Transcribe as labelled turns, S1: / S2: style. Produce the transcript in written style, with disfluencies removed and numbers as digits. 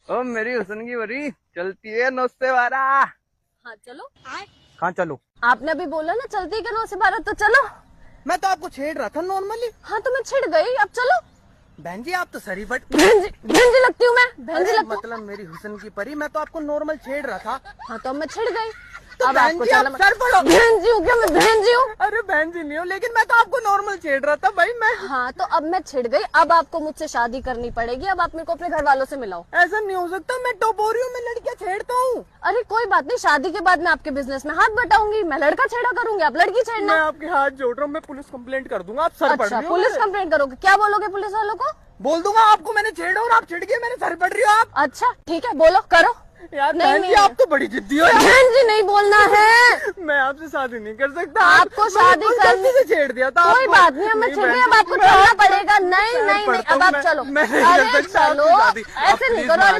S1: ओ मेरी हुस्न की वरी चलती है 9 से 12।
S2: हाँ चलो।
S1: कहाँ चलो?
S2: आपने अभी बोला ना चलती है क्या 9 से 12, तो चलो।
S1: मैं तो आपको छेड़ रहा था नॉर्मली।
S2: हाँ तो मैं छिड़ गई, अब चलो।
S1: बहन जी आप तो सरी बट
S2: बहन जी लगती हूँ मैं, बहन जी लगती हूँ।
S1: मतलब मेरी हुस्न की परी, मैं तो आपको नॉर्मल छेड़ रहा था।
S2: हाँ तो अब मैं छिड़ गई।
S1: तो
S2: अब
S1: बहन
S2: आपको
S1: जी आप
S2: चलना
S1: सर पड़ो।
S2: बहन जी हूँ क्या मैं, बहन जी हूँ।
S1: अरे बहन जी नहीं हो, लेकिन मैं तो आपको नॉर्मल छेड़ रहा था भाई मैं।
S2: हाँ तो अब मैं छिड़ गई, अब आपको मुझसे शादी करनी पड़ेगी। अब आप मेरे को अपने घर वालों से मिलाओ।
S1: ऐसा नहीं हो सकता, मैं टपोरी हूँ, मैं लड़कियां छेड़ता हूँ।
S2: अरे कोई बात नहीं, शादी के बाद मैं आपके बिजनेस में हाथ बटाऊंगी। मैं लड़का छेड़ा करूंगी, आप लड़की
S1: मैं
S2: छेड़ना।
S1: आपके हाथ जोड़ रहा हूँ, मैं पुलिस कंप्लेंट कर दूंगा। आप सर पड़
S2: अच्छा
S1: रही हो
S2: पुलिस
S1: मेरे।
S2: कंप्लेंट करोगे? क्या बोलोगे पुलिस वालों को?
S1: बोल दूंगा आपको मैंने छेड़ा और आप छिड़ गए, मैंने सर पड़ रही हो आप।
S2: अच्छा ठीक है, बोलो करो।
S1: यार
S2: नहीं,
S1: बहन जी
S2: नहीं,
S1: आप तो बड़ी जिद्दी हो यार।
S2: बहन जी नहीं बोलना है।
S1: मैं आपसे शादी नहीं कर सकता।
S2: आपको शादी
S1: मैंने
S2: करनी
S1: से छेड़ दिया था
S2: कोई
S1: आपको।
S2: बात नहीं, अब मैं छिड़ गई, अब आपको चलना पड़ेगा। नहीं नहीं नहीं, अब आप चलो।
S1: मैं नहीं कर
S2: अरे
S1: सकता आपसे
S2: चलो,
S1: शादी। आप
S2: ऐसे नहीं
S1: प्लीज
S2: करो।